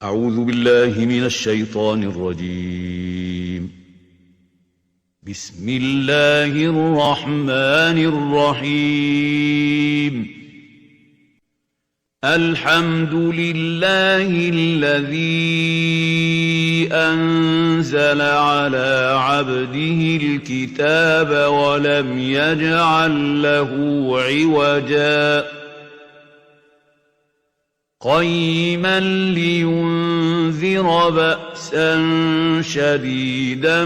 أعوذ بالله من الشيطان الرجيم. بسم الله الرحمن الرحيم. الحمد لله الذي أنزل على عبده الكتاب ولم يجعل له عوجا قيما لينذر بأسا شديدا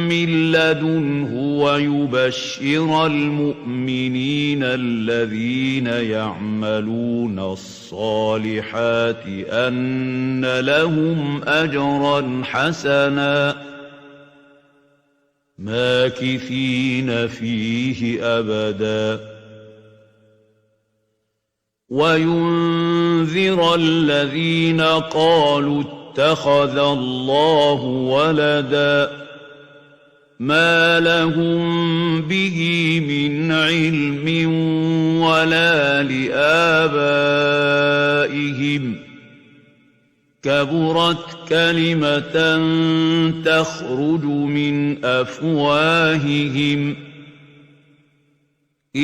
من لدنه ويبشر المؤمنين الذين يعملون الصالحات أن لهم أجرا حسنا ماكثين فيه أبدا وينذر الذين قالوا اتخذ الله ولدا ما لهم به من علم ولا لآبائهم كبرت كلمة تخرج من أفواههم إن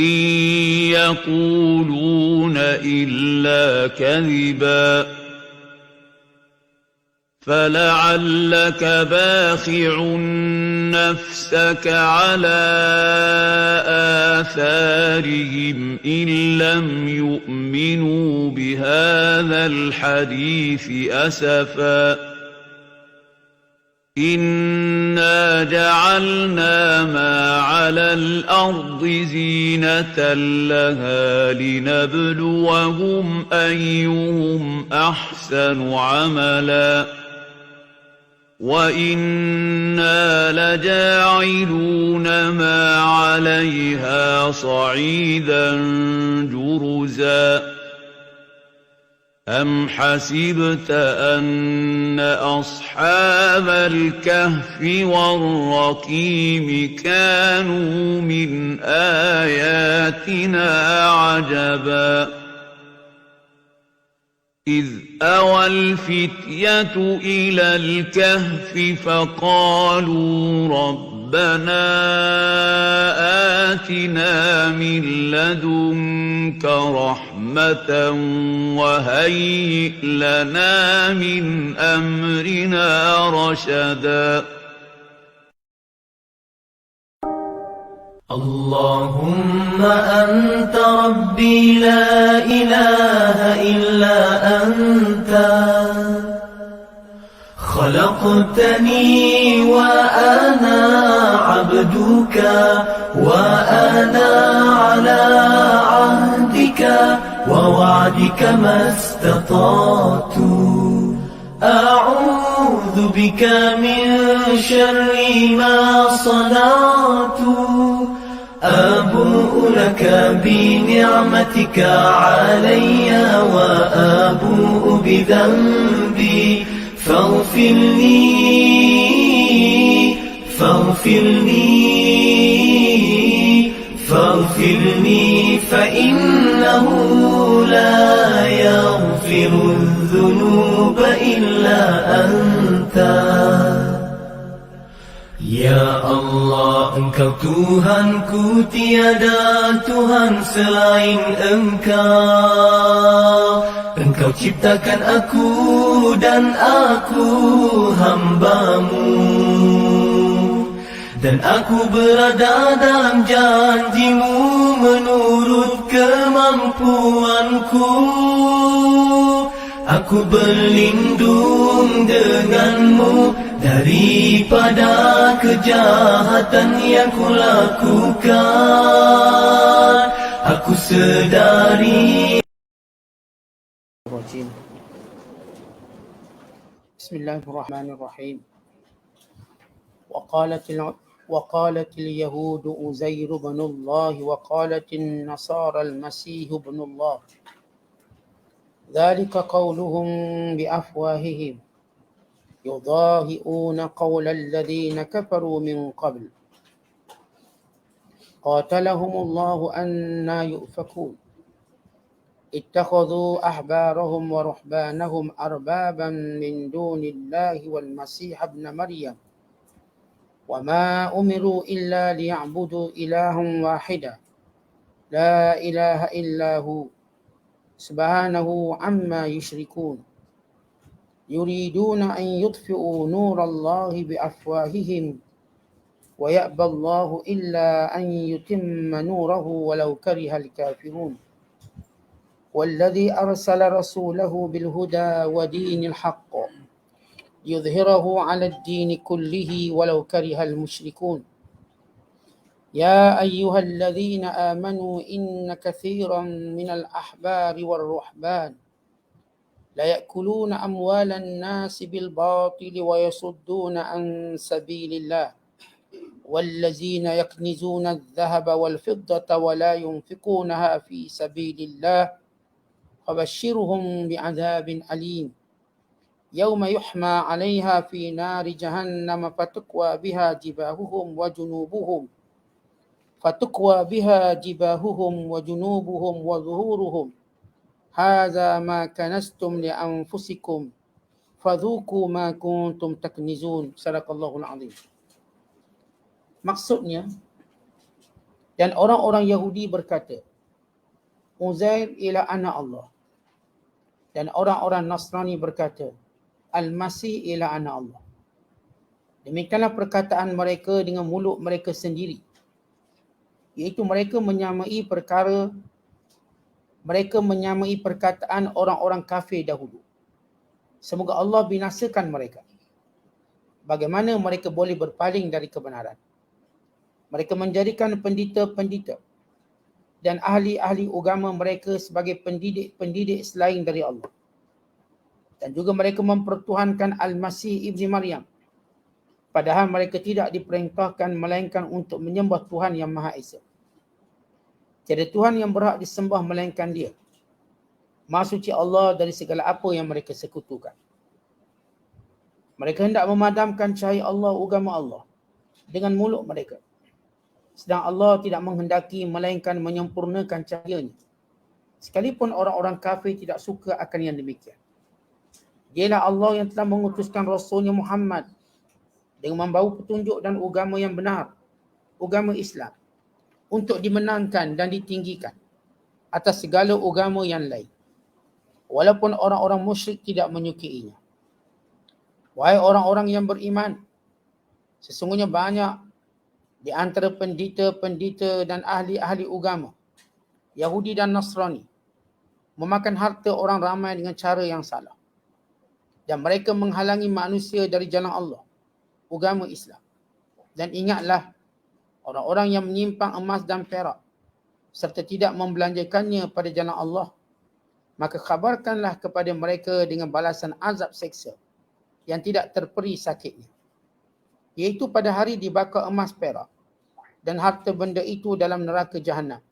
يقولون إلا كذبا فلعلك باخع نفسك على آثارهم إن لم يؤمنوا بهذا الحديث أسفا إنا جعلنا ما على الأرض زينة لها لنبلوهم أيهم أحسن عملا وإنا لجاعلون ما عليها صعيدا جرزا أم حسبت أن أصحاب الكهف والرقيم كانوا من آياتنا عجبا إذ أوى الفتية إلى الكهف فقالوا ربنا آتنا من لدنك رحمة وهيئ لنا من أمرنا رشدا اللهم أنت ربي لا إله إلا أنت خلقتني وأنا عبدك وأنا على عهدك ووعدك ما استطعت أعوذ بك من شر ما صنعت أبوء لك بنعمتك علي وأبوء بذنبي فاغفر لي فإنه لا يغفر الذنوب إلا أنت Ya Allah, Engkau Tuhanku, tiada Tuhan selain Engkau. Engkau ciptakan aku dan aku hamba-Mu, dan aku berada dalam janji-Mu menurut kemampuanku. Aku berlindung denganmu daripada kejahatan yang kulakukan. Aku sedari. بسم الله الرحمن الرحيم. وقالت اليهود عزير بن الله وقالت النصارى المسيح ابن الله ذلك قولهم بأفواههم يضاهئون قول الذين كفروا من قبل قاتلهم الله أنى يؤفكون اتخذوا أحبارهم ورهبانهم أربابا من دون الله والمسيح ابن مريم وما أمروا إلا ليعبدوا إلها واحدا لا إله إلا هو سبحانه عما يشركون يريدون أن يطفئوا نور الله بأفواههم ويأبى الله إلا أن يتم نوره ولو كره الكافرون والذي أرسل رسوله بالهدى ودين الحق ليظهره على الدين كله ولو كره المشركون يا أيها الذين آمنوا إن كثيرا من الأحبار والرهبان ليأكلون أموال الناس بالباطل ويصدون عن سبيل الله والذين يكنزون الذهب والفضة ولا ينفقونها في سبيل الله فبشرهم بعذاب أليم يوم يحمى عليها في نار جهنم فتكوى بها جباههم وظهورهم هذا ما كنزتم لأنفسكم فذوقوا ما كنتم تكنزون. Sadaqallahul Azim. Maksudnya, dan orang-orang Yahudi berkata, Uzair ialah anak Allah. Dan orang-orang Nasrani berkata, Al-Masih ialah anak Allah. Demikianlah perkataan mereka dengan mulut mereka sendiri. Iaitu mereka menyamai perkataan orang-orang kafir dahulu. Semoga Allah binasakan mereka. Bagaimana mereka boleh berpaling dari kebenaran? Mereka menjadikan pendeta-pendeta dan ahli-ahli agama mereka sebagai pendidik-pendidik selain dari Allah. Dan juga mereka mempertuhankan Al-Masih Ibni Maryam. Padahal mereka tidak diperintahkan melainkan untuk menyembah Tuhan yang Maha Esa. Tiada Tuhan yang berhak disembah melainkan Dia. Maha suci Allah dari segala apa yang mereka sekutukan. Mereka hendak memadamkan cahaya Allah, agama Allah, dengan mulut mereka. Sedang Allah tidak menghendaki melainkan menyempurnakan cahayanya. Sekalipun orang-orang kafir tidak suka akan yang demikian. Dialah Allah yang telah mengutuskan Rasulnya Muhammad dengan membawa petunjuk dan agama yang benar, agama Islam, untuk dimenangkan dan ditinggikan atas segala agama yang lain. Walaupun orang-orang musyrik tidak menyukainya. Wahai orang-orang yang beriman, sesungguhnya banyak di antara pendeta-pendeta dan ahli-ahli agama, Yahudi dan Nasrani, memakan harta orang ramai dengan cara yang salah. Dan mereka menghalangi manusia dari jalan Allah, agama Islam. Dan ingatlah, orang-orang yang menyimpang emas dan perak, serta tidak membelanjakannya pada jalan Allah, maka khabarkanlah kepada mereka dengan balasan azab seksa yang tidak terperi sakitnya. Iaitu pada hari dibakar emas perak dan harta benda itu dalam neraka Jahannam.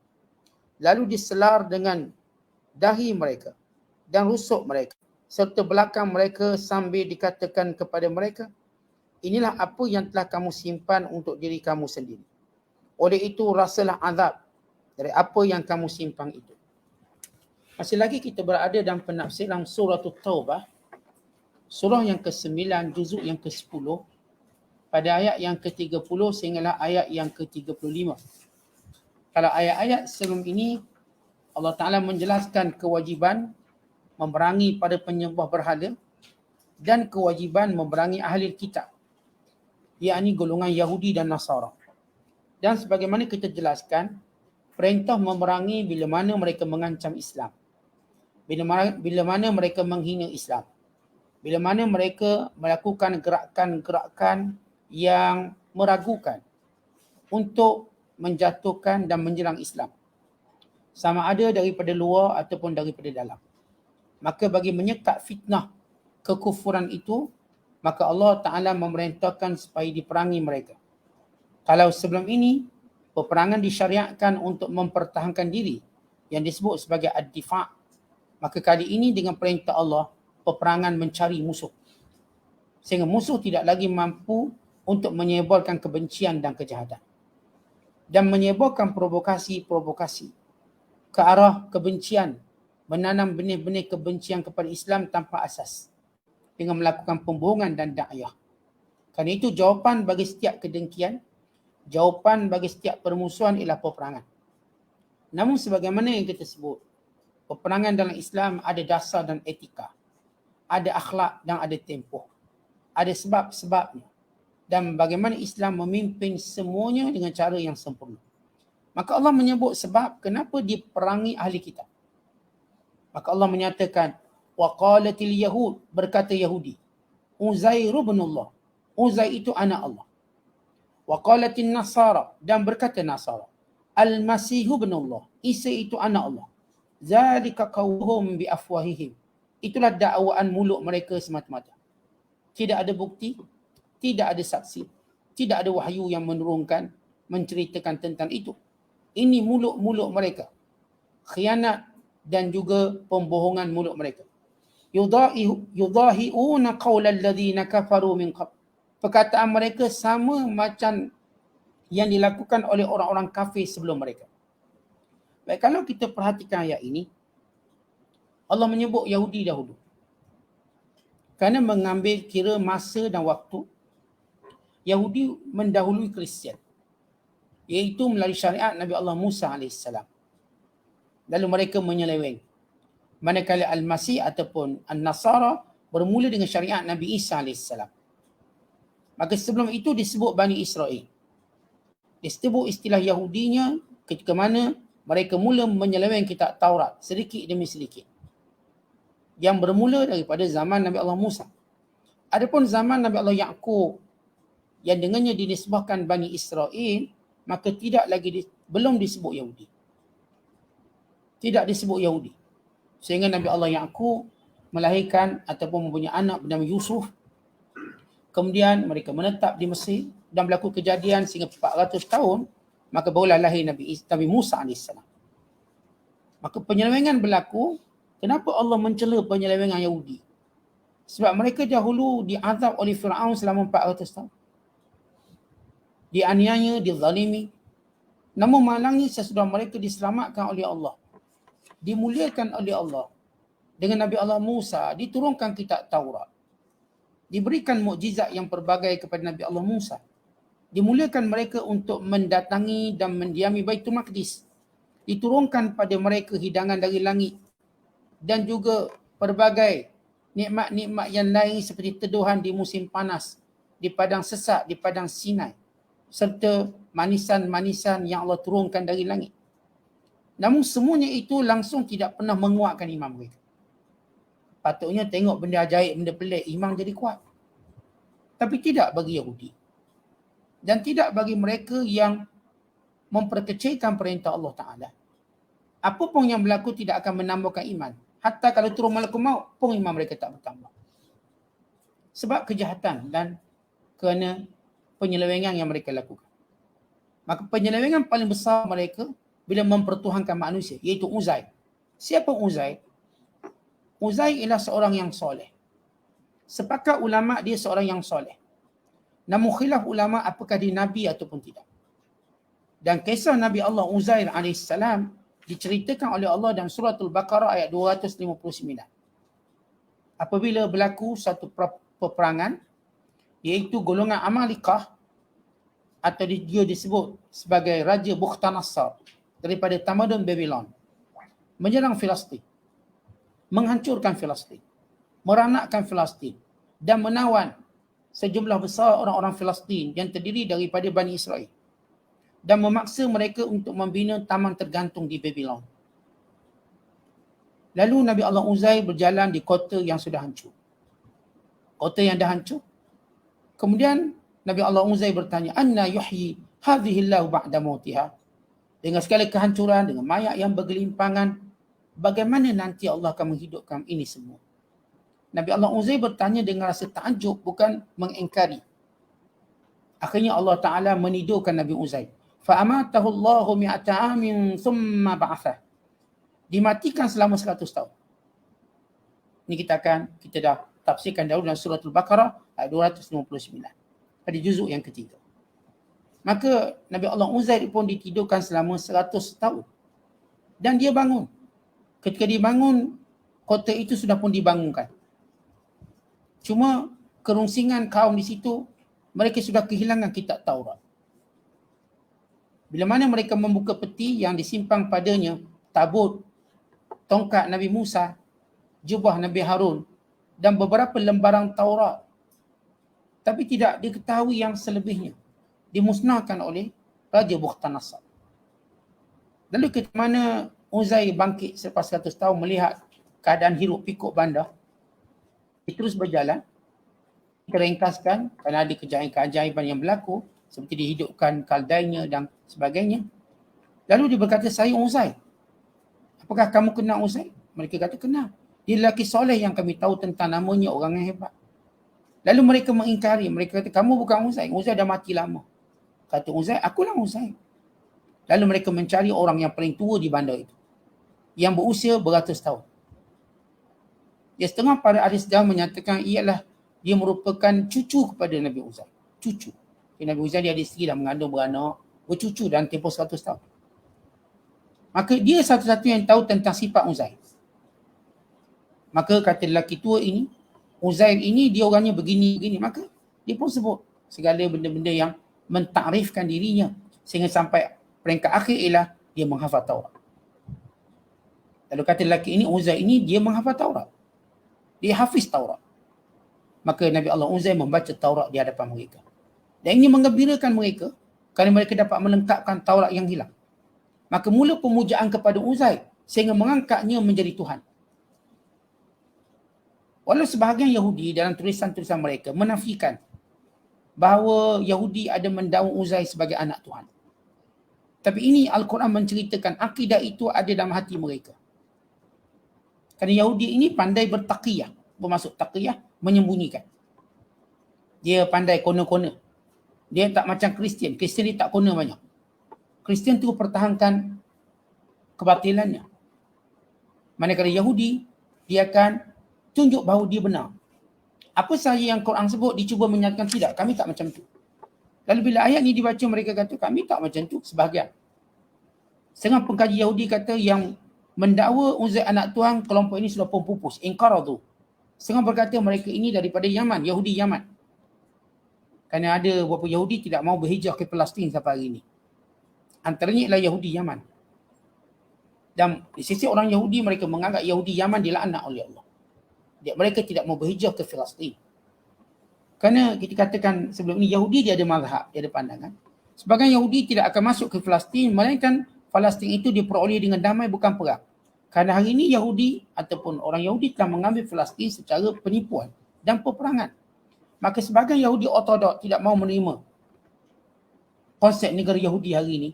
Lalu diselar dengan dahi mereka dan rusuk mereka serta belakang mereka sambil dikatakan kepada mereka, inilah apa yang telah kamu simpan untuk diri kamu sendiri. Oleh itu rasalah azab dari apa yang kamu simpan itu. Masih lagi kita berada dalam penafsiran surah Taubah, surah yang ke-9, juzuk yang ke-10, pada ayat yang ke-30 sehinggalah ayat yang ke-35. Kalau ayat-ayat sebelum ini, Allah Ta'ala menjelaskan kewajiban memerangi pada penyembah berhala dan kewajiban memerangi ahli kitab, yakni golongan Yahudi dan Nasara. Dan sebagaimana kita jelaskan, perintah memerangi bila mana mereka mengancam Islam, bila mana mereka menghina Islam, bila mana mereka melakukan gerakan-gerakan yang meragukan untuk menjatuhkan dan menyerang Islam, sama ada daripada luar ataupun daripada dalam. Maka bagi menyekat fitnah kekufuran itu, maka Allah Ta'ala memerintahkan supaya diperangi mereka. Kalau sebelum ini, peperangan disyariatkan untuk mempertahankan diri yang disebut sebagai ad-difa', maka kali ini dengan perintah Allah, peperangan mencari musuh. Sehingga musuh tidak lagi mampu untuk menyebarkan kebencian dan kejahatan. Dan menyebarkan provokasi-provokasi ke arah kebencian menanam benih-benih kebencian kepada Islam tanpa asas dengan melakukan pembohongan dan dakwah. Kerana itu jawapan bagi setiap kedengkian, jawapan bagi setiap permusuhan ialah peperangan. Namun sebagaimana yang kita sebut, peperangan dalam Islam ada dasar dan etika, ada akhlak dan ada tempoh, ada sebab-sebabnya, dan bagaimana Islam memimpin semuanya dengan cara yang sempurna. Maka Allah menyebut sebab kenapa diperangi ahli kitab. Maka Allah menyatakan, waqalatil yahud, berkata Yahudi, Uzair ibn Allah, Uzair itu anak Allah. Waqalatin nasara, dan berkata Nasara, Al-Masih ibn Allah, Isa itu anak Allah. Zalika qawluhum bi afwahihim, itulah dakwaan mulut mereka semata-mata. Tidak ada bukti, tidak ada saksi, tidak ada wahyu yang menurunkan, menceritakan tentang itu. Ini mulut-mulut mereka. Khianat dan juga pembohongan mulut mereka. Yudahi'una qawla alladhina kafaru min qabl. Perkataan mereka sama macam yang dilakukan oleh orang-orang kafir sebelum mereka. Baik, kalau kita perhatikan ayat ini, Allah menyebut Yahudi dahulu. Kerana mengambil kira masa dan waktu, Yahudi mendahului Kristian, iaitu melalui syariat Nabi Allah Musa AS. Lalu mereka menyeleweng. Manakala Al-Masih ataupun An-Nasara bermula dengan syariat Nabi Isa AS. Maka sebelum itu disebut Bani Israel. Disebut istilah Yahudinya ketika mana mereka mula menyeleweng kitab Taurat sedikit demi sedikit. Yang bermula daripada zaman Nabi Allah Musa. Adapun zaman Nabi Allah Yaqub yang dengannya dinisbahkan Bani Israel, maka tidak lagi belum disebut Yahudi. Tidak disebut Yahudi. Sehingga Nabi Allah Yaqub melahirkan ataupun mempunyai anak bernama Yusuf. Kemudian mereka menetap di Mesir dan berlaku kejadian sehingga 400 tahun, maka barulah lahir Nabi Musa AS. Maka penyelewengan berlaku. Kenapa Allah mencela penyelewengan Yahudi? Sebab mereka dahulu diazab oleh Fir'aun selama 400 tahun. Dianiaya, dizalimi. Namun malangnya sesudah mereka diselamatkan oleh Allah, dimuliakan oleh Allah. Dengan Nabi Allah Musa diturunkan kitab Taurat. Diberikan mukjizat yang pelbagai kepada Nabi Allah Musa. Dimuliakan mereka untuk mendatangi dan mendiami Baitul Maqdis. Diturunkan pada mereka hidangan dari langit. Dan juga pelbagai nikmat-nikmat yang lain seperti teduhan di musim panas, di padang sesak, di padang Sinai, serta manisan-manisan yang Allah turunkan dari langit. Namun semuanya itu langsung tidak pernah menguatkan iman mereka. Patutnya tengok benda ajaib, benda pelik, iman jadi kuat. Tapi tidak bagi Yahudi. Dan tidak bagi mereka yang memperkecilkan perintah Allah Ta'ala. Apapun yang berlaku tidak akan menambahkan iman. Hatta kalau turun malakul maut pun iman mereka tak bertambah. Sebab kejahatan dan kerana penyelewengan yang mereka lakukan. Maka penyelewengan paling besar mereka bila mempertuhankan manusia, iaitu Uzair. Siapa Uzair? Uzair ialah seorang yang soleh. Sepakat ulama dia seorang yang soleh. Namun khilaf ulama apakah dia Nabi ataupun tidak. Dan kisah Nabi Allah Uzair AS diceritakan oleh Allah dalam surah Al-Baqarah ayat 259. Apabila berlaku satu peperangan, iaitu golongan Amalikah, atau dia disebut sebagai Raja Bukhtanasar daripada tamadun Babylon, menyerang Filistin, menghancurkan Filistin, meranakkan Filistin dan menawan sejumlah besar orang-orang Filistin yang terdiri daripada Bani Israel dan memaksa mereka untuk membina taman tergantung di Babylon. Lalu Nabi Allah Uzair berjalan di kota yang sudah hancur. Kota yang dah hancur. Kemudian Nabi Allah Uzair bertanya, "Anna yuhyi hadhihi Allah ba'da mautiha?" Dengan segala kehancuran, dengan mayat yang bergelimpangan, bagaimana nanti Allah akan menghidupkan ini semua? Nabi Allah Uzair bertanya dengan rasa takjub, bukan mengingkari. Akhirnya Allah Ta'ala menidurkan Nabi Uzair. فَأَمَاتَهُ اللَّهُ مِئَةَ عَامٍ ثُمَّ بَعَثَهُ. Dimatikan selama 100 tahun. Ini kita dah tafsirkan dahulu dalam surah Al-Baqarah ayat 259. Pada juzuk yang ketiga. Maka Nabi Allah Uzair pun ditidurkan selama 100 tahun. Dan dia bangun. Ketika dibangun, kota itu sudah pun dibangunkan. Cuma kerungsingan kaum di situ, mereka sudah kehilangan kitab Taurat. Bila mana mereka membuka peti yang disimpan padanya tabut, tongkat Nabi Musa, jubah Nabi Harun dan beberapa lembaran Taurat. Tapi tidak diketahui yang selebihnya. Dimusnahkan oleh Raja Bukhtanasar. Lalu ke mana Uzair bangkit selepas 100 tahun melihat keadaan hiruk pikuk bandar. Dia terus berjalan. Kita ringkaskan kerana ada keajaiban yang berlaku seperti dihidupkan kaldainya dan sebagainya. Lalu dia berkata, saya Uzair. Apakah kamu kenal Uzair? Mereka kata, kenal. Dia lelaki soleh yang kami tahu tentang namanya, orang yang hebat. Lalu mereka mengingkari. Mereka kata, kamu bukan Uzair. Uzair dah mati lama. Kata Uzair, akulah Uzair. Lalu mereka mencari orang yang paling tua di bandar itu, yang berusia beratus tahun. Ya, setengah para ahli sejarah menyatakan ialah dia merupakan cucu kepada Nabi Uzair. Cucu. Nabi Uzair dia ada isteri dan mengandung beranak, bercucu dalam tempoh 100 tahun. Maka dia satu-satu yang tahu tentang sifat Uzair. Maka kata lelaki tua ini, Uzair ini dia orangnya begini-begini. Maka dia pun sebut segala benda-benda yang mentakrifkan dirinya sehingga sampai peringkat akhir ialah dia menghafal Taurat. Lalu kata lelaki ini, Uzair ini dia menghafal Taurat. Dia hafiz Taurat. Maka Nabi Allah Uzair membaca Taurat di hadapan mereka. Dan ini menggembirakan mereka kerana mereka dapat melengkapkan Taurat yang hilang. Maka mula pemujaan kepada Uzair sehingga mengangkatnya menjadi Tuhan. Walau sebahagian Yahudi dalam tulisan-tulisan mereka menafikan bahawa Yahudi ada mendaun Uzair sebagai anak Tuhan. Tapi ini Al-Quran menceritakan akidah itu ada dalam hati mereka. Kerana Yahudi ini pandai bertaqiyah. Bermaksud taqiyah, menyembunyikan. Dia pandai kona-kona. Dia tak macam Kristian. Kristian dia tak kona banyak. Kristian tu pertahankan kebatilannya. Manakala Yahudi, dia akan tunjuk bahawa dia benar. Apa sahaja yang Quran sebut, dicuba menyatakan tidak. Kami tak macam tu. Lalu bila ayat ni dibaca, mereka kata kami tak macam tu sebahagian. Setengah pengkaji Yahudi kata yang mendakwa Uzair anak Tuhan, kelompok ini sudah pun pupus. Inqaradu. Setengah berkata mereka ini daripada Yaman, Yahudi Yaman. Kerana ada beberapa Yahudi tidak mau berhijrah ke Palestin sampai hari ini. Antaranya ialah Yahudi Yaman. Dan di sisi orang Yahudi, mereka menganggap Yahudi Yaman dilaknat oleh Allah. Mereka tidak mau berhijrah ke Palestin. Kerana kita katakan sebelum ini Yahudi dia ada mazhab, dia ada pandangan. Sebagian Yahudi tidak akan masuk ke Palestin melainkan Palestin itu diperoleh dengan damai bukan perang. Kerana hari ini Yahudi ataupun orang Yahudi telah mengambil Palestin secara penipuan dan peperangan. Maka sebagian Yahudi ortodok tidak mau menerima konsep negara Yahudi hari ini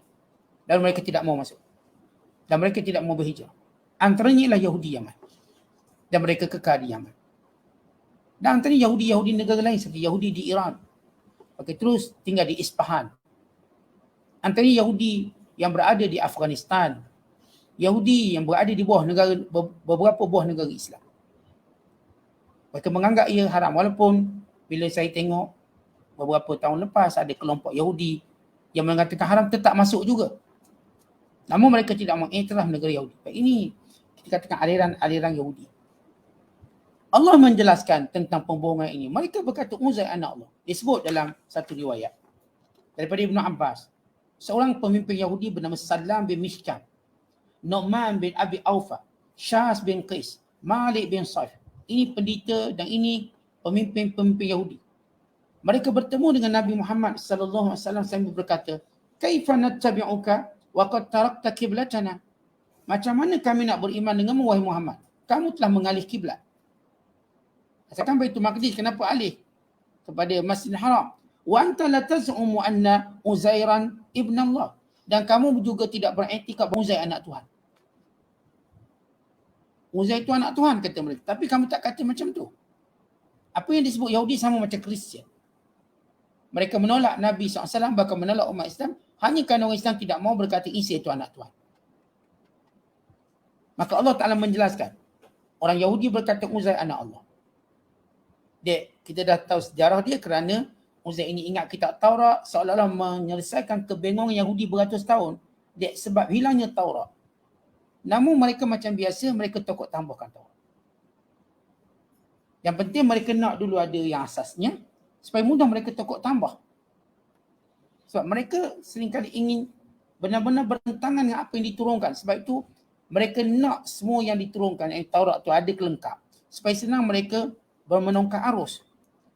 dan mereka tidak mau masuk. Dan mereka tidak mau berhijrah. Antaranya ialah Yahudi Yaman. Dan mereka kekal di Yaman. Dan antaranya Yahudi negara lain seperti Yahudi di Iran. Okey, terus tinggal di Isfahan. Antaranya Yahudi yang berada di Afghanistan. Yahudi yang berada di bawah negara, beberapa buah negara Islam. Mereka menganggap ia haram. Walaupun bila saya tengok beberapa tahun lepas ada kelompok Yahudi yang mengatakan haram tetap masuk juga. Namun mereka tidak mengiktiraf negara Yahudi. Ini kita katakan aliran Yahudi. Allah menjelaskan tentang pembohongan ini. Mereka berkata Uzair anak Allah. Disebut dalam satu riwayat daripada Ibnu Abbas. Seorang pemimpin Yahudi bernama Salam bin Mishkam, Nu'man bin Abi Aufa, Syas bin Qais, Malik bin Saif. Ini pendeta dan ini pemimpin-pemimpin Yahudi. Mereka bertemu dengan Nabi Muhammad sallallahu alaihi wasallam sambil berkata, "Kaifa nattabi'uka wa qad tarakta qiblatana?" Macam mana kami nak beriman denganmu wahai Muhammad? Kamu telah mengalih kiblat. Katakan Baitul Maqdis, kenapa alih kepada Masjidil Haram? Wa anta la taz'umu anna Uzairan ibn Allah. Dan kamu juga tidak beriktikad bahawa Uzair anak Tuhan. Uzair itu anak Tuhan kata mereka. Tapi kamu tak kata macam tu. Apa yang disebut Yahudi sama macam Kristian. Mereka menolak Nabi SAW, bahkan menolak umat Islam hanya kerana orang Islam tidak mau berkata Isa itu anak Tuhan. Maka Allah Ta'ala menjelaskan. Orang Yahudi berkata Uzair anak Allah. Kita dah tahu sejarah dia kerana Uzair ini ingat kitab Taurat seolah-olah menyelesaikan kebingungan Yahudi beratus tahun sebab hilangnya Taurat. Namun mereka macam biasa, mereka tokok tambahkan Taurat. Yang penting mereka nak dulu ada yang asasnya, supaya mudah mereka tokok tambah. Sebab mereka seringkali ingin benar-benar bertentangan dengan apa yang diturunkan. Sebab itu mereka nak semua yang diturunkan, yang Taurat tu ada kelengkap. Supaya senang mereka menongkang arus.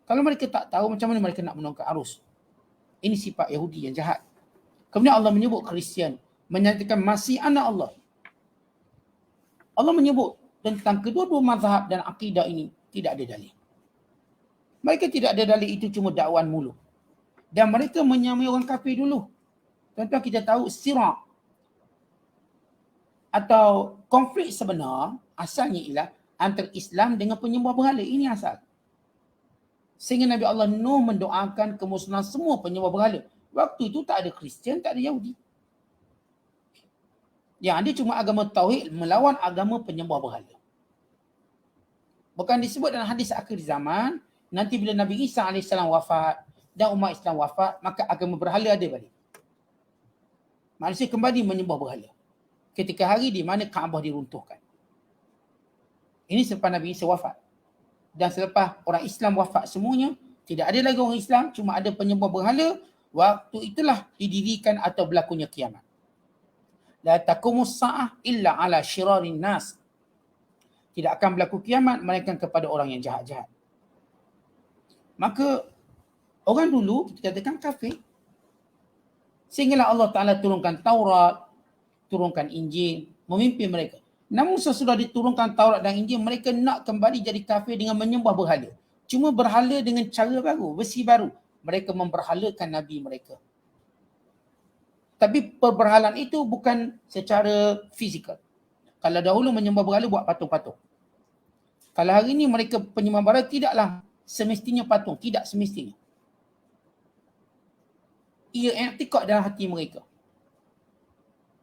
Kalau mereka tak tahu, macam mana mereka nak menongkang arus? Ini sifat Yahudi yang jahat. Kemudian Allah menyebut Kristian, menyatakan Masih anak Allah. Allah menyebut tentang kedua-dua mazhab dan akidah ini tidak ada dalil. Mereka tidak ada dalil, itu cuma dakwaan mulut. Dan mereka menyamai orang kafir dulu. Tuan-tuan, kita tahu sirah atau konflik sebenar asalnya ialah antara Islam dengan penyembah berhala. Ini asal. Sehingga Nabi Allah Nuh mendoakan kemusnahan semua penyembah berhala. Waktu itu tak ada Kristian, tak ada Yahudi. Yang ada cuma agama Tauhid melawan agama penyembah berhala. Bukan disebut dalam hadis akhir zaman, nanti bila Nabi Isa AS wafat dan umat Islam wafat, maka agama berhala ada balik. Manusia kembali menyembah berhala. Ketika hari di mana Kaabah diruntuhkan. Ini selepas Nabi Isa wafat. Dan selepas orang Islam wafat semuanya, tidak ada lagi orang Islam, cuma ada penyembah berhala. Waktu itulah didirikan atau berlakunya kiamat. La taqumus sa'ah illa ala syirarin nas. Tidak akan berlaku kiamat melainkan kepada orang yang jahat-jahat. Maka orang dulu kita katakan kafir. Sehinggalah Allah Ta'ala turunkan Taurat, turunkan Injil, memimpin mereka. Namun sesudah diturunkan Taurat dan Injil, mereka nak kembali jadi kafir dengan menyembah berhala. Cuma berhala dengan cara baru, versi baru. Mereka memberhalakan Nabi mereka. Tapi perberhalaan itu bukan secara fizikal. Kalau dahulu menyembah berhala buat patung-patung. Kalau hari ini mereka penyembah berhala tidaklah semestinya patung. Tidak semestinya. Ia i'tikad dalam hati mereka.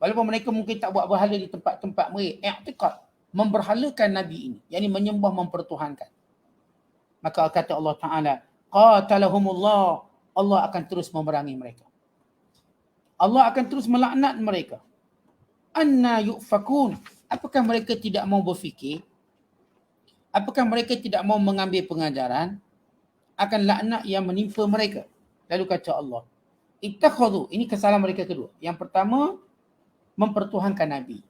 Walaupun mereka mungkin tak buat berhala di tempat-tempat mereka. I'tikad. Memberhalakan Nabi ini. Yang menyembah, mempertuhankan. Maka kata Allah Ta'ala, qatalahumullah. Allah akan terus memerangi mereka. Allah akan terus melaknat mereka. Anna yu'fakun. Apakah mereka tidak mau berfikir? Apakah mereka tidak mau mengambil pengajaran akan laknat yang menimpa mereka? Lalu kata Allah, ittakhadhu. Ini kesalahan mereka kedua. Yang pertama, mempertuhankan Nabi.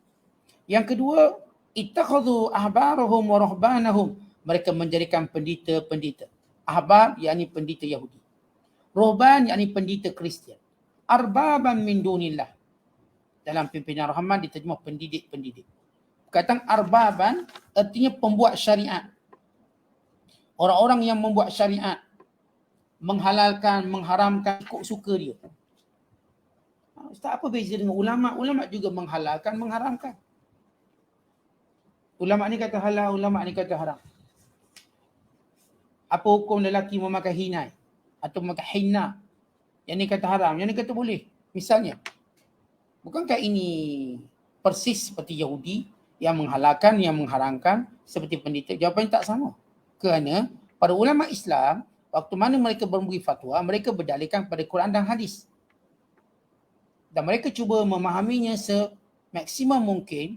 Yang kedua, ittakhadhu ahbarahum wa ruhbanahum. Mereka menjadikan pendeta-pendeta. Ahbar, yakni pendeta Yahudi. Ruhban, yakni pendeta Kristian. Arbaban min dunillah. Dalam pimpinan Rahman diterjemah pendidik-pendidik. Perkataan arbaban artinya pembuat syariat. Orang-orang yang membuat syariat. Menghalalkan, mengharamkan, ikut suka dia. Ustaz, apa beza dengan ulama'? Ulama' juga menghalalkan, mengharamkan. Ulama' ni kata halal, ulama' ni kata haram. Apa hukum lelaki memakai hinai atau memakai hinna? Yang ni kata haram, yang ni kata boleh. Misalnya, bukankah ini persis seperti Yahudi yang menghalalkan, yang mengharamkan seperti pendeta? Jawapannya tak sama. Kerana para ulama Islam, waktu mana mereka memberi fatwa, mereka berdalilkan pada Quran dan hadis. Dan mereka cuba memahaminya semaksimum mungkin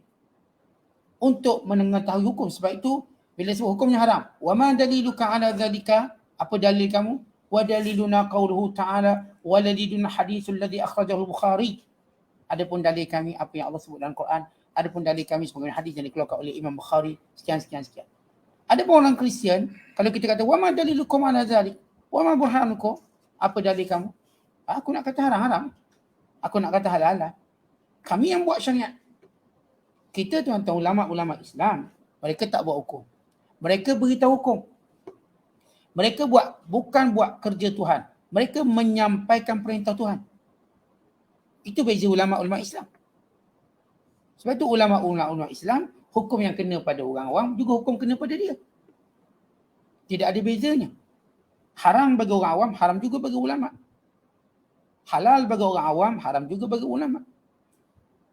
untuk mengetahui hukum. Sebab itu, bila sebut hukumnya haram. Wa ma daliluka ala dhalika? Apa dalil kamu? Wa daliluna qawluhu ta'ala wa daliluna hadithul ladzi akhrajahu al-Bukhari. Adapun dalil kami apa yang Allah sebut dalam Quran, adapun dalil kami sebagai hadis yang dikeluarkan oleh Imam Bukhari, sekian. Adapun orang Kristian, kalau kita kata wa ma dalilukum ala dzalik? Wa ma burhanukum? Apa dalil kamu? Aku nak kata haram. Aku nak kata halal. Kami yang buat syariat. Kita tuan-tuan ulama-ulama Islam, mereka tak buat hukum. Mereka beritahu hukum. Mereka bukan buat kerja Tuhan. Mereka menyampaikan perintah Tuhan. Itu beza ulama-ulama Islam. Sebab itu ulama-ulama Islam, hukum yang kena pada orang awam juga hukum kena pada dia. Tidak ada bezanya. Haram bagi orang awam, haram juga bagi ulama. Halal bagi orang awam, haram juga bagi ulama.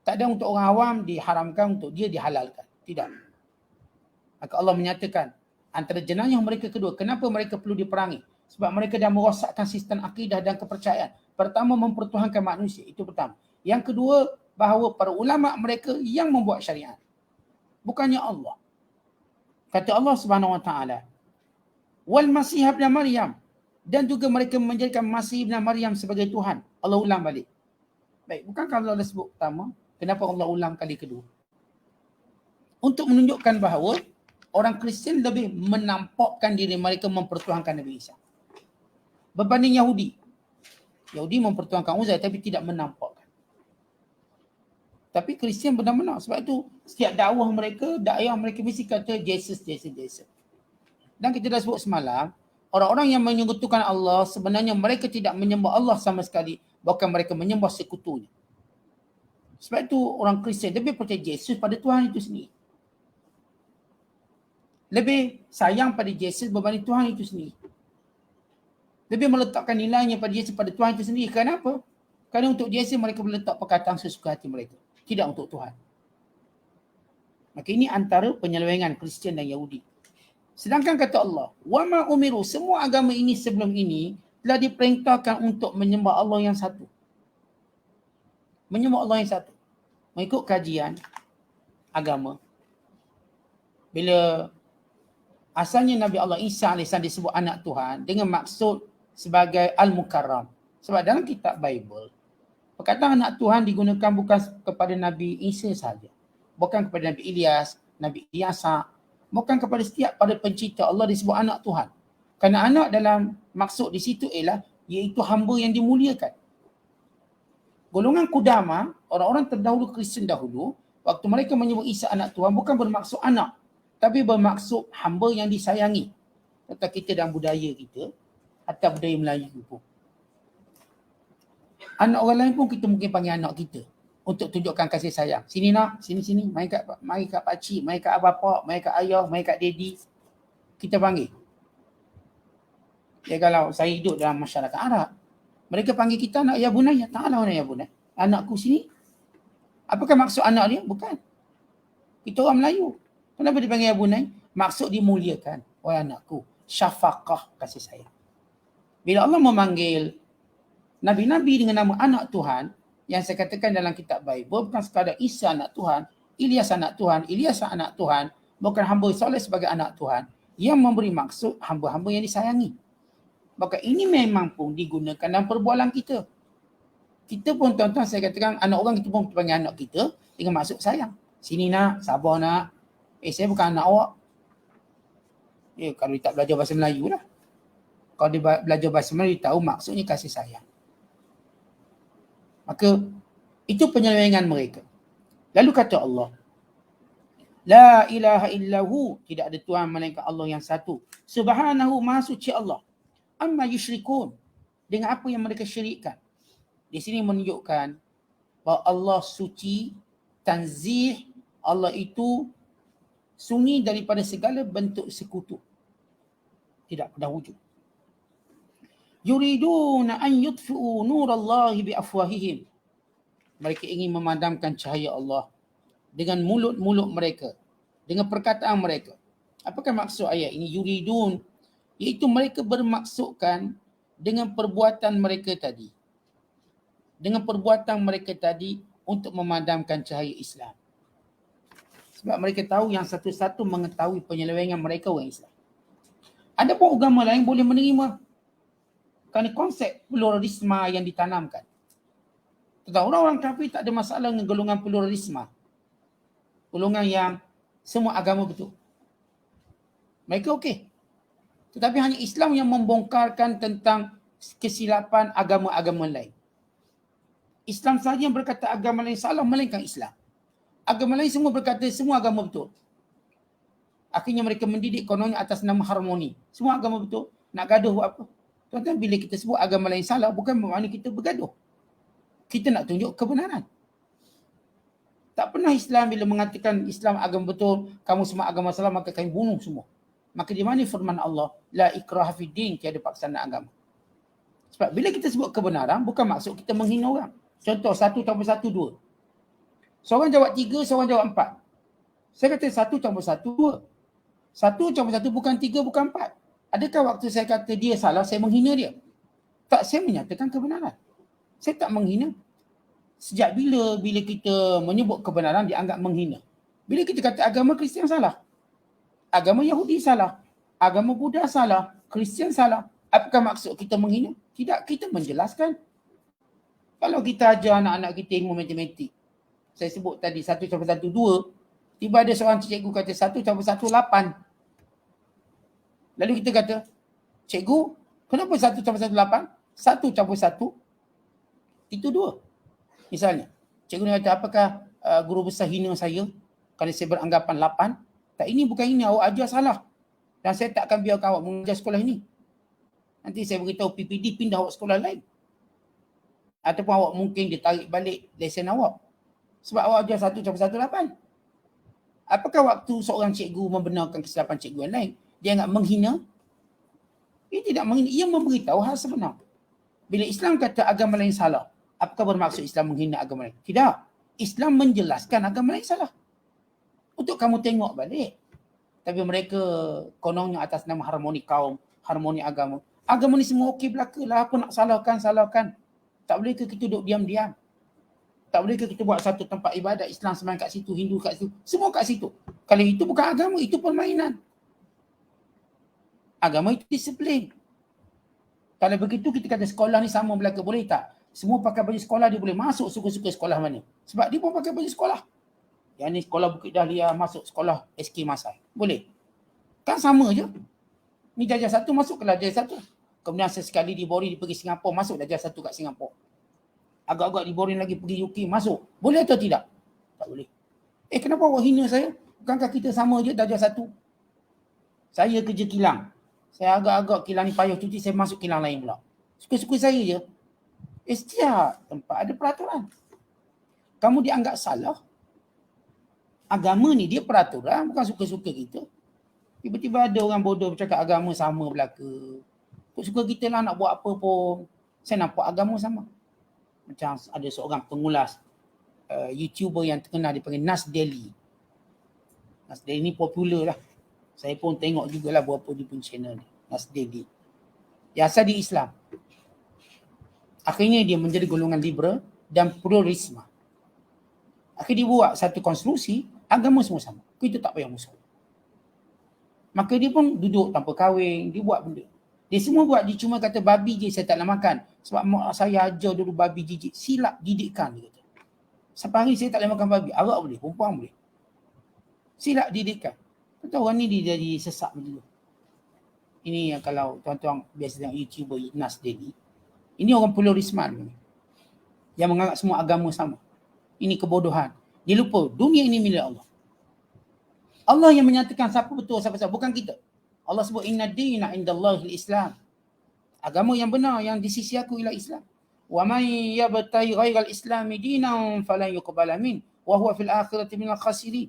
Tak ada untuk orang awam diharamkan, untuk dia dihalalkan. Tidak. Maka Allah menyatakan, antara jenayah mereka kedua, kenapa mereka perlu diperangi? Sebab mereka dah merosakkan sistem akidah dan kepercayaan. Pertama, mempertuhankan manusia. Itu pertama. Yang kedua, bahawa para ulama mereka yang membuat syariat, bukannya Allah. Kata Allah Subhanahu Wa Taala, wal Masih ibn Maryam, dan juga mereka menjadikan Masih ibn Maryam sebagai Tuhan. Allah ulang balik. Baik, bukankah Allah dah sebut pertama? Kenapa Allah ulang kali kedua? Untuk menunjukkan bahawa orang Kristian lebih menampakkan diri mereka mempertuhankan Nabi Isa berbanding Yahudi. Yahudi mempertuhankan Uzair tapi tidak menampakkan. Tapi Kristian benar-benar. Sebab itu setiap dakwah mereka mesti kata Jesus. Dan kita dah sebut semalam, orang-orang yang menyekutukan Allah sebenarnya mereka tidak menyembah Allah sama sekali. Bahkan mereka menyembah sekutunya. Sebab itu orang Kristian lebih percaya Jesus pada Tuhan itu sendiri. Lebih sayang pada Jesus berbanding Tuhan itu sendiri. Lebih meletakkan nilainya pada Jesus pada Tuhan itu sendiri. Kenapa? Kerana untuk Jesus mereka meletak perkataan sesuka hati mereka. Tidak untuk Tuhan. Maka ini antara penyelewengan Kristian dan Yahudi. Sedangkan kata Allah, wa ma umiru, semua agama ini sebelum ini telah diperintahkan untuk menyembah Allah yang satu. Menyembah Allah yang satu. Mengikut kajian agama. Bila asalnya Nabi Allah Isa AS disebut anak Tuhan dengan maksud sebagai Al-Mukarram. Sebab dalam kitab Bible, perkataan anak Tuhan digunakan bukan kepada Nabi Isa sahaja. Bukan kepada Nabi Ilyas, Nabi Ilyasa. Bukan kepada setiap pada pencipta Allah disebut anak Tuhan. Kerana anak dalam maksud di situ ialah iaitu hamba yang dimuliakan. Golongan Qudama, orang-orang terdahulu Kristian dahulu, waktu mereka menyebut Isa anak Tuhan bukan bermaksud anak, tapi bermaksud hamba yang disayangi. Kata kita dalam budaya kita, atau budaya Melayu pun. Anak orang lain pun kita mungkin panggil anak kita untuk tunjukkan kasih sayang. Sini nak, sini, mari kat pakcik, mari kat abang, mari kat ayah, mari kat daddy. Kita panggil. Ya, kalau saya hidup dalam masyarakat Arab, mereka panggil kita anak ya bunai, ta'ala ya bunai. Anakku sini. Apakah maksud anak dia? Bukan. Kita orang Melayu. Kenapa dipanggil ya bunai? Maksud dimuliakan. Wahai anakku, syafaqah, kasih sayang. Bila Allah memanggil Nabi-Nabi dengan nama anak Tuhan, yang saya katakan dalam kitab Bible, bukan sekadar Isa anak Tuhan, Ilyas anak Tuhan, Ilyasa anak Tuhan, bukan hamba soleh sebagai anak Tuhan, yang memberi maksud hamba-hamba yang disayangi. Maka ini memang pun digunakan dalam perbualan kita. Kita pun tuan-tuan saya katakan, anak orang kita pun panggil anak kita dengan maksud sayang. Sini nak, sabar nak. Saya bukan anak awak. Ya, kalau dia tak belajar bahasa Melayu lah. Kalau dia belajar bahasa Melayu, dia tahu maksudnya kasih sayang. Maka itu penyelewengan mereka. Lalu kata Allah, la ilaha illahu, tidak ada Tuhan melainkan Allah yang satu. Subhanahu, maha suci Allah. Amma yusyrikun, dengan apa yang mereka syirikkan. Di sini menunjukkan bahawa Allah suci, tanzih, Allah itu sunyi daripada segala bentuk sekutu. Tidak pada wujud. Yuriduna an yutfi'u nurallahi biafwahihim. Mereka ingin memadamkan cahaya Allah dengan mulut-mulut mereka, dengan perkataan mereka. Apakah maksud ayat ini? Yuridun, iaitu mereka bermaksudkan dengan perbuatan mereka tadi. Dengan perbuatan mereka tadi untuk memadamkan cahaya Islam. Sebab mereka tahu yang satu-satu mengetahui penyelewengan mereka orang Islam. Ada pun agama lain boleh menerima. Kerana konsep pluralisme yang ditanamkan. Tetapi orang-orang kafir tak ada masalah dengan golongan pluralisme. Golongan yang semua agama betul. Mereka okey. Tetapi hanya Islam yang membongkarkan tentang kesilapan agama-agama lain. Islam sahaja yang berkata agama lain salah, melainkan Islam. Agama lain semua berkata semua agama betul. Akhirnya mereka mendidik kononnya atas nama harmoni. Semua agama betul. Nak gaduh buat apa? Tuan-tuan, bila kita sebut agama lain salah, bukan bermakna kita bergaduh. Kita nak tunjuk kebenaran. Tak pernah Islam bila mengatakan Islam agama betul, kamu semua agama salah, maka kami bunuh semua. Maka di mana firman Allah, la ikraha fid din, tiada paksaan agama. Sebab bila kita sebut kebenaran, bukan maksud kita menghina orang. Contoh, 1 tambah 1, 2. Seorang jawab 3, seorang jawab 4. Saya kata 1 tambah 1, 2. 1 tambah 1 bukan 3, bukan 4. Adakah waktu saya kata dia salah, saya menghina dia? Tak, saya menyatakan kebenaran. Saya tak menghina. Sejak bila kita menyebut kebenaran dianggap menghina? Bila kita kata agama Kristian salah, agama Yahudi salah, agama Buddha salah, Kristian salah, apakah maksud kita menghina? Tidak, kita menjelaskan. Kalau kita ajar anak-anak kita ilmu matematik, saya sebut tadi 1+1 2, tiba ada seorang cikgu kata 1+1 8. Lalu kita kata, cikgu, kenapa 1+1 8? 1+1 itu 2. Misalnya, cikgu kata, apakah guru besar hina saya kerana saya beranggapan 8? Tak, ini bukan hina, awak ajar salah. Dan saya tak akan biarkan awak mengajar sekolah ini. Nanti saya beritahu PPD pindah awak sekolah lain. Ataupun awak mungkin ditarik balik lesen awak. Sebab awak ajar 1+1 8. Apakah waktu seorang cikgu membenarkan kesilapan cikgu yang lain, dia anggap menghina? Ia tidak menghina, ia memberitahu hal sebenar. Bila Islam kata agama lain salah, apakah bermaksud Islam menghina agama lain? Tidak. Islam menjelaskan agama lain salah. Untuk kamu tengok balik. Tapi mereka kononnya atas nama harmoni kaum, harmoni agama. Agama ni semua okey belaka lah. Apa nak salahkan, salahkan. Tak boleh ke kita duduk diam-diam? Tak boleh ke kita buat satu tempat ibadat, Islam sembahyang kat situ, Hindu kat situ, semua kat situ? Kalau itu bukan agama, itu permainan. Agama itu disiplin. Kalau begitu kita kata sekolah ni sama belaka, boleh tak? Semua pakai baju sekolah, dia boleh masuk suka-suka sekolah mana. Sebab dia pun pakai baju sekolah. Yang ni sekolah Bukit Dahlia, masuk sekolah SK Masai. Boleh. Kan sama je. Ni darjah 1 masuk ke darjah 1. Kemudian sesekali di Boring dia pergi Singapura, masuk darjah 1 kat Singapura. Agak-agak di Boring lagi pergi UK, masuk. Boleh atau tidak? Tak boleh. Kenapa awak hina saya? Bukankah kita sama je darjah 1? Saya kerja kilang. Saya agak-agak kilang ni payah cuti, saya masuk kilang lain pula. Suka-suka saya je. Setiap tempat ada peraturan. Kamu dianggap salah. Agama ni dia peraturan, bukan suka-suka kita. Tiba-tiba ada orang bodoh bercakap agama sama belaka. Suka kita lah nak buat apa pun. Saya nampak agama sama. Macam ada seorang pengulas YouTuber yang terkenal, dipanggil Nas Daily. Nas Daily ni popular lah. Saya pun tengok jugalah berapa dia pun channel ni. Nas Daily. Yang asal di Islam. Akhirnya dia menjadi golongan liberal dan pluralisme. Akhirnya dia buat satu konstruksi, agama semua sama. Kita tak payah musuh. Maka dia pun duduk tanpa kahwin, dia buat benda. Dia semua buat, dia cuma kata babi je saya tak nak makan. Sebab mak saya ajar dulu babi jijik. Silap didikkan dia kata. Sampai hari saya tak boleh makan babi. Arak boleh, perempuan boleh. Silap didikkan. Kata orang ni dia jadi sesak dulu. Ini yang kalau tuan-tuan biasa tengok YouTuber Nas Daily. Ini orang pluralisme ni. Yang menganggap semua agama sama. Ini kebodohan. Dia lupa dunia ini milik Allah. Allah yang menyatakan siapa betul, siapa salah. Bukan kita. Allah sebut inna dina indallahil Islam. Agama yang benar yang di sisi aku ialah Islam. Wa may yabtaghi ghairal islami dinan falan yuqbala min wa huwa fil akhirati minal khasirin.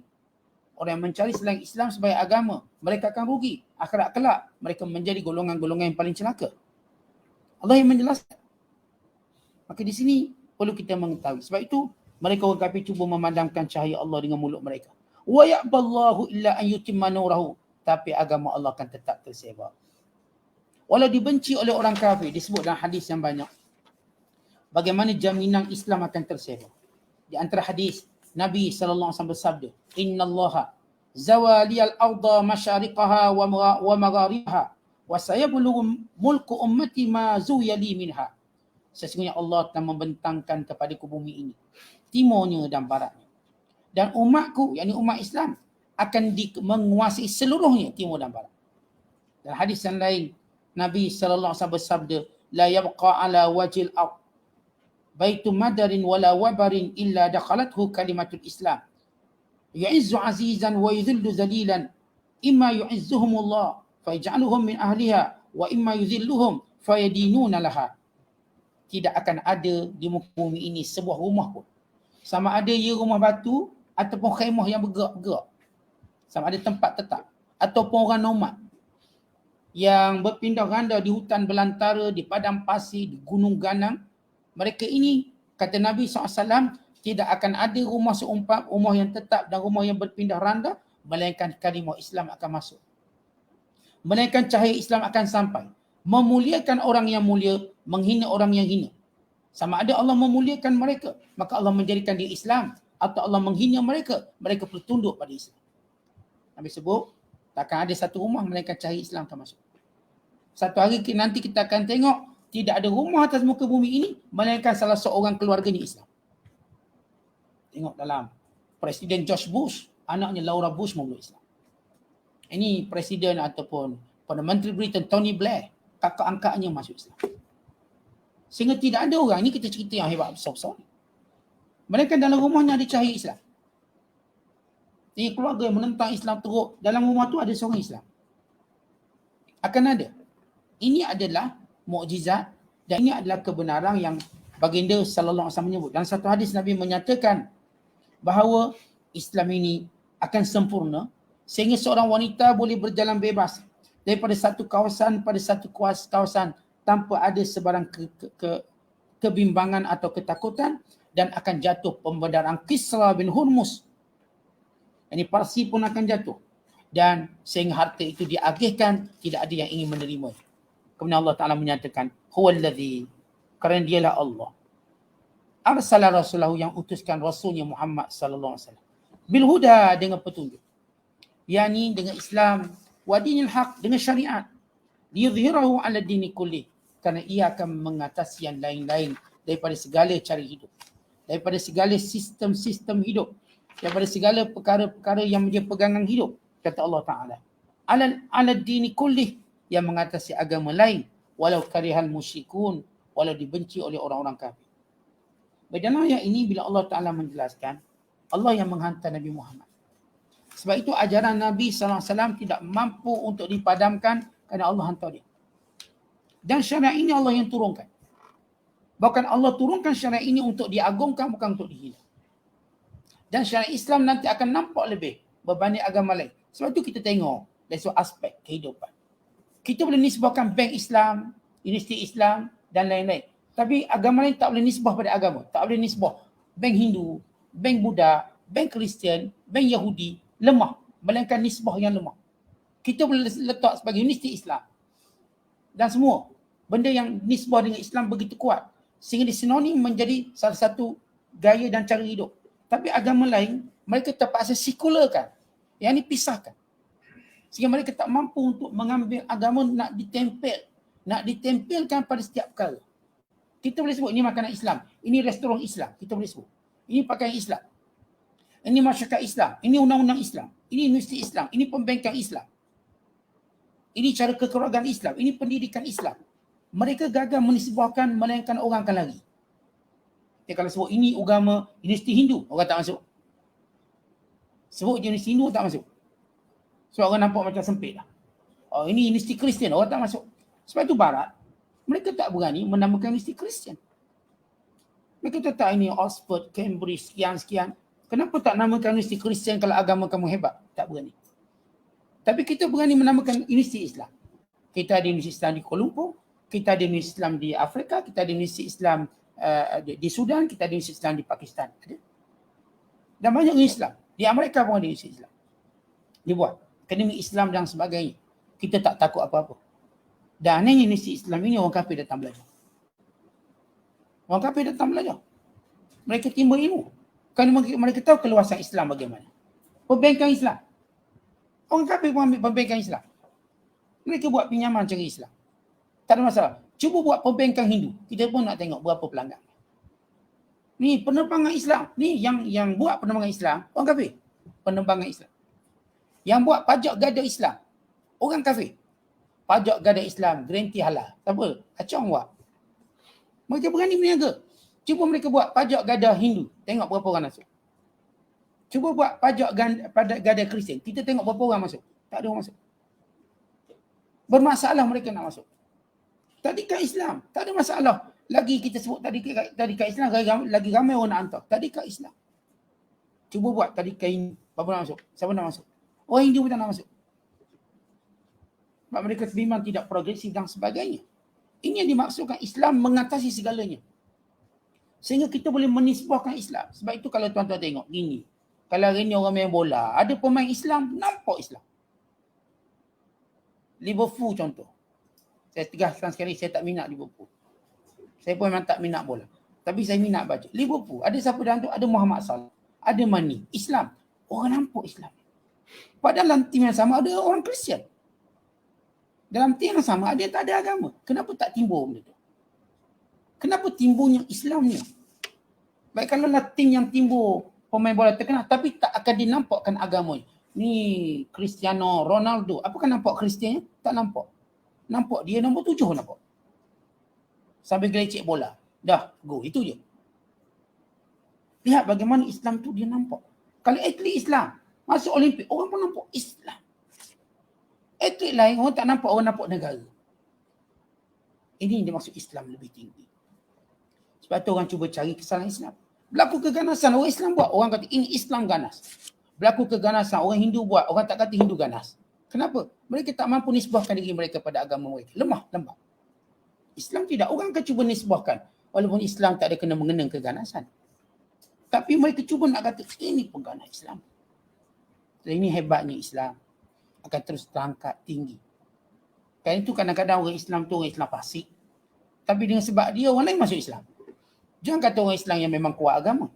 Orang yang mencari selain Islam sebagai agama, mereka akan rugi. Akhirat kelak mereka menjadi golongan-golongan yang paling celaka. Allah yang menjelaskan. Maka di sini perlu kita mengetahui. Sebab itu mereka orang kafir cuba memadamkan cahaya Allah dengan mulut mereka. Wa ya'ballahu illa an yutimma nurahu. Tapi agama Allah akan tetap tersebar. Walau dibenci oleh orang kafir, disebut dalam hadis yang banyak. Bagaimana jaminan Islam akan tersebar. Di antara hadis, Nabi SAW bersabda, Inna Allaha zawaliyal arda masyariqaha wa magharibaha wa sayabulughu mulku ummati ma zuyali minha. Sesungguhnya Allah telah membentangkan kepadaku bumi ini, timurnya dan baratnya. Dan umatku, yakni umat Islam, akan menguasai seluruhnya timur dan barat. Dalam hadis yang lain, Nabi SAW bersabda, La yabqa ala wajil ard baitu madarin wala wabarin illa dakhalathu kalimatul Islam. Yu'izzu azizan wa yudhillu zalilan. Imma yu'izzuhumullah fayaj'aluhum min ahliha wa imma yudhilluhum fayadinuna laha. Tidak akan ada di muka bumi ini sebuah rumah pun. Sama ada ia rumah batu ataupun khemah yang bergerak-gerak. Sama ada tempat tetap ataupun orang nomad yang berpindah ganda di hutan belantara, di padang pasir, di gunung ganang. Mereka ini, kata Nabi SAW, tidak akan ada rumah seumpam, rumah yang tetap dan rumah yang berpindah randa, melainkan kalimah Islam akan masuk. Melainkan cahaya Islam akan sampai. Memuliakan orang yang mulia, menghina orang yang hina. Sama ada Allah memuliakan mereka, maka Allah menjadikan dia Islam, atau Allah menghina mereka, mereka perlu tunduk pada Islam. Nabi sebut, takkan ada satu rumah melainkan cahaya Islam termasuk. Satu hari nanti kita akan tengok, tidak ada rumah atas muka bumi ini, melainkan salah seorang keluarganya Islam. Tengok dalam Presiden George Bush, anaknya Laura Bush memeluk Islam. Ini Presiden ataupun Perdana Menteri Britain Tony Blair, kakak angkatnya masuk Islam. Sehingga tidak ada orang, ini kita cerita yang hebat besar-besar. Mereka dalam rumahnya ada cahaya Islam. Ini keluarga yang menentang Islam teruk, dalam rumah tu ada seorang Islam. Akan ada. Ini adalah mukjizat dan ini adalah kebenaran yang baginda sallallahu alaihi wasallam menyebut. Dalam satu hadis Nabi menyatakan bahawa Islam ini akan sempurna sehingga seorang wanita boleh berjalan bebas daripada satu kawasan pada satu kawasan tanpa ada sebarang kebimbangan atau ketakutan, dan akan jatuh pembedaran Kisra bin Hurmuz. Ini Parsi pun akan jatuh. Dan sehingga harta itu diagihkan, tidak ada yang ingin menerima. Kemudian Allah Ta'ala menyatakan, Huwallazi, kerana dialah Allah. Arsala rasulahu, yang utuskan rasulnya Muhammad sallallahu alaihi wasallam. Bil huda, dengan petunjuk. Yani dengan Islam, wa dinil haq, dengan syariat. Liyudhhirahu ala dini kulli, kerana ia akan mengatasi yang lain-lain daripada segala cara hidup. Daripada segala sistem-sistem hidup. Daripada segala perkara-perkara yang menjadi pegangan hidup. Kata Allah Ta'ala. Ala dini kullih, yang mengatasi agama lain. Walau karihal musyrikun, walau dibenci oleh orang-orang kafir. Dalam ayat ini bila Allah Ta'ala menjelaskan, Allah yang menghantar Nabi Muhammad. Sebab itu ajaran Nabi SAW tidak mampu untuk dipadamkan kerana Allah hantar dia. Dan syariat ini Allah yang turunkan. Bahkan Allah turunkan syariat ini untuk diagungkan, bukan untuk dihina. Dan syariat Islam nanti akan nampak lebih berbanding agama lain. Sebab itu kita tengok dari satu aspek kehidupan. Kita boleh nisbahkan bank Islam, universiti Islam dan lain-lain. Tapi agama lain tak boleh nisbah pada agama. Tak boleh nisbah bank Hindu, bank Buddha, bank Kristian, bank Yahudi. Lemah. Melainkan nisbah yang lemah. Kita boleh letak sebagai universiti Islam. Dan semua benda yang nisbah dengan Islam begitu kuat sehingga disinonim menjadi salah satu gaya dan cara hidup. Tapi agama lain mereka terpaksa sekularkan, yang ini pisahkan, sehingga mereka tak mampu untuk mengambil agama nak ditempelkan pada setiap perkara. Kita boleh sebut ini makanan Islam, ini restoran Islam, kita boleh sebut ini pakaian Islam, ini masyarakat Islam, ini undang-undang Islam, ini universiti Islam, ini pembengkang Islam, ini cara kekeluargaan Islam, ini pendidikan Islam. Mereka gagal menisbahkan, melainkan orang akan lari. Dia kalau sebut ini agama universiti Hindu, orang tak masuk. Sebut universiti Hindu, tak masuk. Sebab orang nampak macam sempit lah. Oh, ini universiti Kristian, orang tak masuk. Sebab itu Barat, mereka tak berani menamakan universiti Kristian. Mereka tetap ini Oxford, Cambridge, sekian-sekian. Kenapa tak namakan universiti Kristian kalau agama kamu hebat? Tak berani. Tapi kita berani menamakan universiti Islam. Kita ada universiti Islam di Kuala Lumpur, kita ada universiti Islam di Afrika, kita ada universiti Islam di Sudan, kita ada universiti Islam di Pakistan. Ada. Dan banyak universiti Islam. Di Amerika pun ada universiti Islam. Dibuat. Akademi Islam dan sebagainya. Kita tak takut apa-apa. Dan anehnya universiti Islam ini orang kafir datang belajar. Orang kafir datang belajar. Mereka timba ilmu. Kerana mereka tahu keluasan Islam bagaimana. Pembengkang Islam. Orang kafir pun ambil pembengkang Islam. Mereka buat pinjaman cara Islam. Tak ada masalah. Cuba buat pembengkang Hindu. Kita pun nak tengok berapa pelanggan. Ni penerbangan Islam. Ni yang buat penerbangan Islam, orang kafir. Penerbangan Islam. Yang buat pajak gada Islam, orang kafir. Pajak gada Islam, garanti halal. Tak apa, acong buat. Mereka berani berniaga. Cuba mereka buat pajak gada Hindu. Tengok berapa orang masuk. Cuba buat pajak gada Kristian. Kita tengok berapa orang masuk. Tak ada orang masuk. Bermasalah mereka nak masuk. Tadika Islam, tak ada masalah. Lagi kita sebut tadika Islam, lagi ramai orang nak hantar. Tadika Islam. Cuba buat tadika ini. Berapa nak masuk? Siapa nak masuk? Orang Hindu pun tak nak masuk. Sebab mereka memang tidak progresif dan sebagainya. Ini yang dimaksudkan Islam mengatasi segalanya. Sehingga kita boleh menisbahkan Islam. Sebab itu kalau tuan-tuan tengok gini. Kalau hari ni orang main bola, ada pemain Islam, nampak Islam. Liverpool contoh. Saya tegaskan sekali, saya tak minat Liverpool. Saya pun memang tak minat bola. Tapi saya minat baca. Liverpool, ada siapa dalam tu? Ada Muhammad Salah, ada Mane, Islam. Orang nampak Islam. Padahal dalam tim yang sama ada orang Kristian. Dalam tim yang sama ada yang tak ada agama. Kenapa tak timbul benda tu? Kenapa timbulnya Islam ni? Baik kalau lah tim yang timbul pemain bola terkenal tapi tak akan dinampakkan agamanya. Ni Cristiano Ronaldo. Apakah nampak Kristiannya? Tak nampak. Nampak dia nombor 7 nampak. Sambil gelecek bola. Dah, go. Itu je. Lihat bagaimana Islam tu dia nampak. Kalau atlet Islam masuk Olimpik, orang pun nampak Islam. Atlet lain, orang tak nampak, orang nampak negara. Ini dia maksud Islam lebih tinggi. Sebab tu orang cuba cari kesalahan Islam. Berlaku keganasan, orang Islam buat. Orang kata ini Islam ganas. Berlaku keganasan, orang Hindu buat. Orang tak kata Hindu ganas. Kenapa? Mereka tak mampu nisbahkan diri mereka pada agama mereka. Lemah, lemah. Islam tidak. Orang akan cuba nisbahkan. Walaupun Islam tak ada kena-mengena keganasan. Tapi mereka cuba nak kata, ini pengganas Islam. Dan ini hebatnya Islam. Akan terus terangkat tinggi. Kan itu kadang-kadang orang Islam tu orang Islam fasik. Tapi dengan sebab dia, orang lain masuk Islam. Jangan kata orang Islam yang memang kuat agama.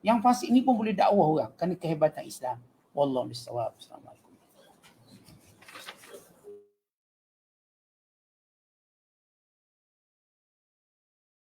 Yang fasik ni pun boleh dakwah orang. Kerana kehebatan Islam. Wallahu a'lam bishawab. Assalamualaikum.